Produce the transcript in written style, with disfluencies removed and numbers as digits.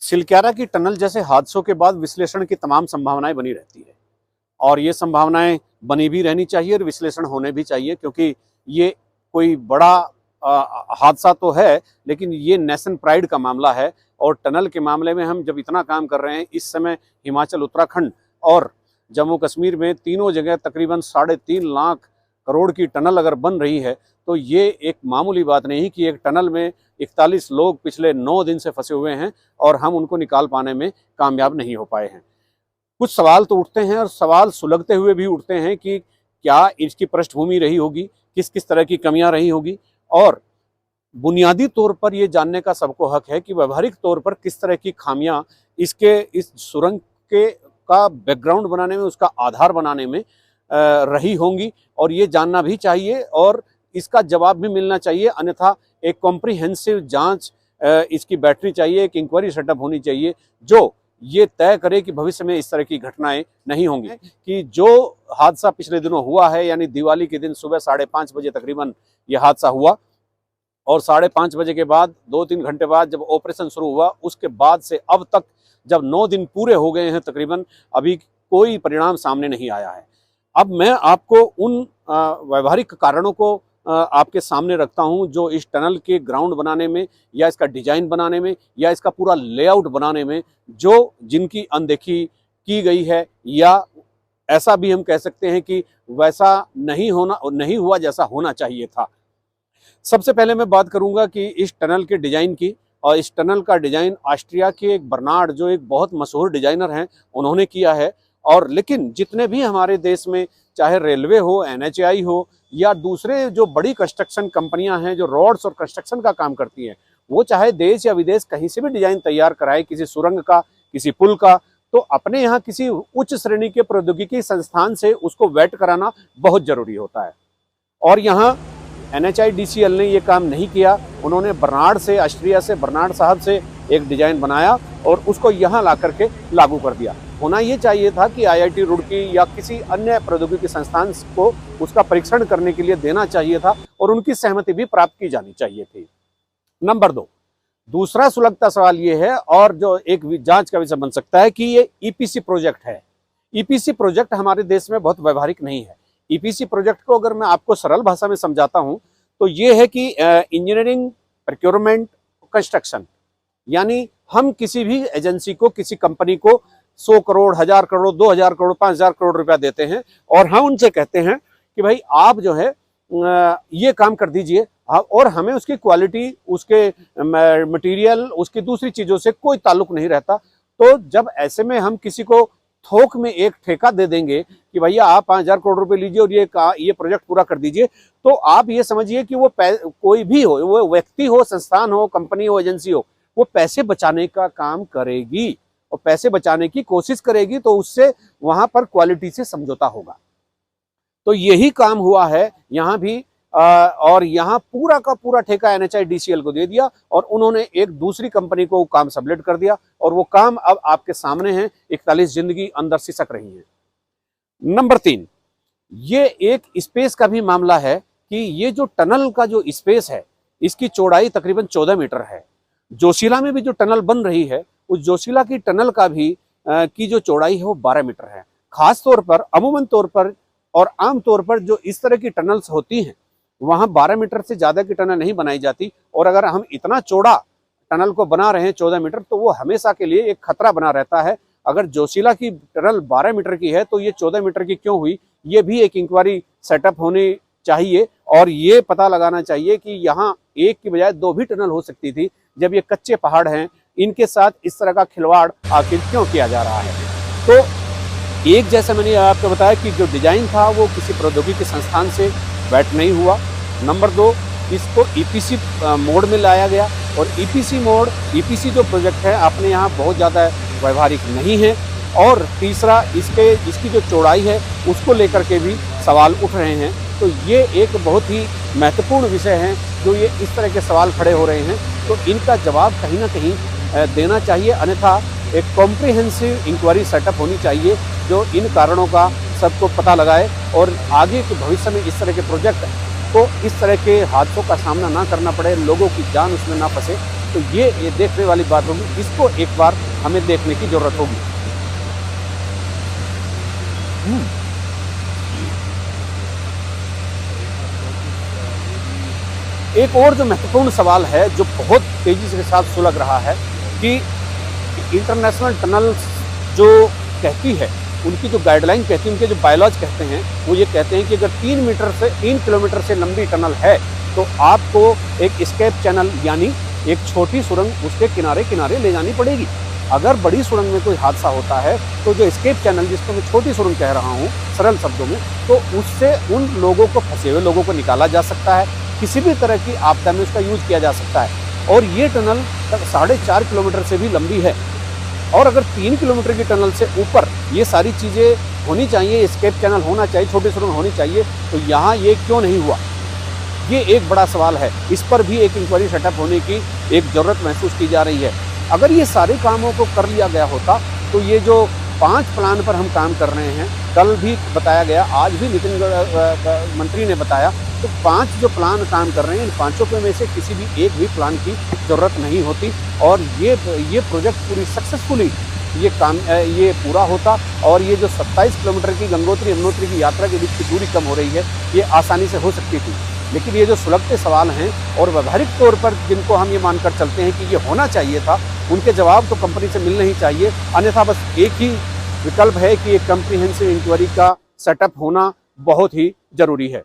सिलक्यारा की टनल जैसे हादसों के बाद विश्लेषण की तमाम संभावनाएं बनी रहती है और ये संभावनाएं बनी भी रहनी चाहिए और विश्लेषण होने भी चाहिए, क्योंकि ये कोई बड़ा हादसा तो है, लेकिन ये नेशन प्राइड का मामला है। और टनल के मामले में हम जब इतना काम कर रहे हैं, इस समय हिमाचल, उत्तराखंड और जम्मू कश्मीर में तीनों जगह तकरीबन 3.5 लाख करोड़ की टनल अगर बन रही है, तो ये एक मामूली बात नहीं कि एक टनल में 41 लोग पिछले 9 दिन से फंसे हुए हैं और हम उनको निकाल पाने में कामयाब नहीं हो पाए हैं। कुछ सवाल तो उठते हैं और सवाल सुलगते हुए भी उठते हैं कि क्या इसकी पृष्ठभूमि रही होगी, किस किस तरह की कमियां रही होगी, और बुनियादी तौर पर ये जानने का सबको हक है कि व्यवहारिक तौर पर किस तरह की खामियां इस सुरंग के का बैकग्राउंड बनाने में, उसका आधार बनाने में रही होंगी। और ये जानना भी चाहिए और इसका जवाब भी मिलना चाहिए, अन्यथा एक कॉम्प्रिहेंसिव जांच इसकी बैठनी चाहिए, एक इंक्वायरी सेटअप होनी चाहिए जो ये तय करे कि भविष्य में इस तरह की घटनाएं नहीं होंगी। कि जो हादसा पिछले दिनों हुआ है, यानी दिवाली के दिन सुबह 5:30 बजे तकरीबन ये हादसा हुआ, और 5:30 बजे के बाद 2-3 घंटे बाद जब ऑपरेशन शुरू हुआ, उसके बाद से अब तक जब 9 दिन पूरे हो गए हैं तकरीबन, अभी कोई परिणाम सामने नहीं आया है। अब मैं आपको उन व्यवहारिक कारणों को आपके सामने रखता हूं जो इस टनल के ग्राउंड बनाने में, या इसका डिजाइन बनाने में, या इसका पूरा लेआउट बनाने में जिनकी अनदेखी की गई है, या ऐसा भी हम कह सकते हैं कि वैसा नहीं हुआ जैसा होना चाहिए था। सबसे पहले मैं बात करूंगा कि इस टनल के डिजाइन की, और इस टनल का डिजाइन ऑस्ट्रिया के एक बर्नार्ड, जो एक बहुत मशहूर डिजाइनर हैं, उन्होंने किया है। और लेकिन जितने भी हमारे देश में, चाहे रेलवे हो, NHAI हो, या दूसरे जो बड़ी कंस्ट्रक्शन कंपनियां हैं जो रोड्स और कंस्ट्रक्शन का काम करती हैं, वो चाहे देश या विदेश कहीं से भी डिजाइन तैयार कराए, किसी सुरंग का, किसी पुल का, तो अपने यहाँ किसी उच्च श्रेणी के प्रौद्योगिकी संस्थान से उसको वेट कराना बहुत जरूरी होता है। और यहाँ NHIDCL ने ये काम नहीं किया। उन्होंने बर्नार्ड से, ऑस्ट्रिया से, बर्नार्ड साहब से एक डिजाइन बनाया और उसको यहाँ ला करके लागू कर दिया। होना ये चाहिए था कि IIT रुड़की या किसी अन्य प्रौद्योगिकी संस्थान को उसका परीक्षण करने के लिए देना चाहिए था और उनकी सहमति भी प्राप्त की जानी चाहिए थी। नंबर 2, दूसरा सुलगता सवाल ये है, और जो एक जांच का विषय बन सकता है, कि ये EPC प्रोजेक्ट है। EPC प्रोजेक्ट हमारे देश में बहुत व्यवहारिक नहीं है। EPC प्रोजेक्ट को अगर मैं आपको सरल भाषा में समझाता हूं तो ये है कि इंजीनियरिंग, प्रोक्योरमेंट, कंस्ट्रक्शन, यानी हम किसी भी एजेंसी को, किसी कंपनी को 100 करोड़, 1000 करोड़, 2000 करोड़, 5000 करोड़ रुपया देते हैं और हम उनसे कहते हैं कि भाई आप जो है ये काम कर दीजिए, और हमें उसकी क्वालिटी, उसके मटेरियल, उसकी दूसरी चीज़ों से कोई ताल्लुक नहीं रहता। तो जब ऐसे में हम किसी को थोक में एक ठेका दे देंगे कि भैया आप 5000 करोड़ रुपए लीजिए और ये प्रोजेक्ट पूरा कर दीजिए, तो आप ये समझिए कि वो कोई भी हो, वो व्यक्ति हो, संस्थान हो, कंपनी हो, एजेंसी हो, वो पैसे बचाने का काम करेगी और पैसे बचाने की कोशिश करेगी, तो उससे वहां पर क्वालिटी से समझौता होगा। तो यही काम हुआ है यहाँ भी, और यहाँ पूरा का पूरा ठेका NHIDCL को दे दिया और उन्होंने एक दूसरी कंपनी को काम सबलेट कर दिया, और वो काम अब आपके सामने है। 41 जिंदगी अंदर सिसक रही है। नंबर 3, ये एक स्पेस का भी मामला है कि ये जो टनल का जो स्पेस है, इसकी चौड़ाई तकरीबन 14 मीटर है। जोशीला में भी जो टनल बन रही है, उस जोशीला की टनल का भी की जो चौड़ाई है वो 12 मीटर है। खास तौर पर, अमूमन तौर पर और आम तौर पर जो इस तरह की टनल्स होती हैं, वहां 12 मीटर से ज्यादा की टनल नहीं बनाई जाती। और अगर हम इतना चौड़ा टनल को बना रहे हैं 14 मीटर, तो वो हमेशा के लिए एक खतरा बना रहता है। अगर जोशीला की टनल 12 मीटर की है, तो ये 14 मीटर की क्यों हुई, ये भी एक इंक्वायरी सेटअप होनी चाहिए। और ये पता लगाना चाहिए कि यहाँ एक की बजाय 2 भी टनल हो सकती थी। जब ये कच्चे पहाड़ हैं, इनके साथ इस तरह का खिलवाड़ आखिर क्यों किया जा रहा है। तो एक, जैसा मैंने आपको बताया कि जो डिजाइन था वो किसी प्रौद्योगिकी संस्थान से बैठ नहीं हुआ। नंबर 2, इसको EPC मोड में लाया गया, और EPC जो प्रोजेक्ट है अपने यहाँ बहुत ज़्यादा व्यवहारिक नहीं है। और तीसरा, इसकी जो चौड़ाई है उसको लेकर के भी सवाल उठ रहे हैं। तो ये एक बहुत ही महत्वपूर्ण विषय है, जो ये इस तरह के सवाल खड़े हो रहे हैं, तो इनका जवाब कहीं ना कहीं देना चाहिए, अन्यथा एक कॉम्प्रिहेंसिव इंक्वायरी सेटअप होनी चाहिए जो इन कारणों का सबको पता लगाए और आगे के भविष्य में इस तरह के प्रोजेक्ट को, इस तरह के हादसों का सामना ना करना पड़े, लोगों की जान उसमें ना फंसे। तो ये देखने वाली बात होगी, इसको एक बार हमें देखने की जरूरत होगी। एक और जो महत्वपूर्ण सवाल है, जो बहुत तेजी के साथ सुलग रहा है, कि इंटरनेशनल टनल्स जो कहती है, उनकी जो गाइडलाइन कहती है, उनके जो बायलॉज कहते हैं, वो ये कहते हैं कि अगर 3 किलोमीटर से लंबी टनल है तो आपको एक एस्केप चैनल यानी एक छोटी सुरंग उसके किनारे किनारे ले जानी पड़ेगी। अगर बड़ी सुरंग में कोई हादसा होता है तो जो एस्केप चैनल, जिसको मैं छोटी सुरंग कह रहा हूँ सरल शब्दों में, तो उससे उन लोगों को, फंसे हुए लोगों को निकाला जा सकता है, किसी भी तरह की आपदा में उसका यूज किया जा सकता है। और ये टनल 4.5 किलोमीटर से भी लंबी है, और अगर 3 किलोमीटर की टनल से ऊपर ये सारी चीज़ें होनी चाहिए, एस्केप चैनल होना चाहिए, छोटी सुरंग होनी चाहिए, तो यहाँ ये क्यों नहीं हुआ, ये एक बड़ा सवाल है। इस पर भी एक इंक्वायरी सेटअप होने की एक ज़रूरत महसूस की जा रही है। अगर ये सारे कामों को कर लिया गया होता तो ये जो 5 प्लान पर हम काम कर रहे हैं, कल भी बताया गया, आज भी नितिन मंत्री ने बताया, तो 5 जो प्लान काम कर रहे हैं, इन 5 में से किसी भी एक भी प्लान की ज़रूरत नहीं होती, और ये प्रोजेक्ट पूरी सक्सेसफुली ये पूरा होता, और ये जो 27 किलोमीटर की गंगोत्री यमुनोत्री की यात्रा के बीच की दूरी कम हो रही है, ये आसानी से हो सकती थी। लेकिन ये जो सुलगते सवाल हैं और व्यावहारिक तौर पर जिनको हम ये मानकर चलते हैं कि ये होना चाहिए था, उनके जवाब तो कंपनी से मिलने ही चाहिए। अन्यथा बस एक ही विकल्प है कि एक कम्प्रिहेंसिव इंक्वायरी का सेटअप होना बहुत ही जरूरी है।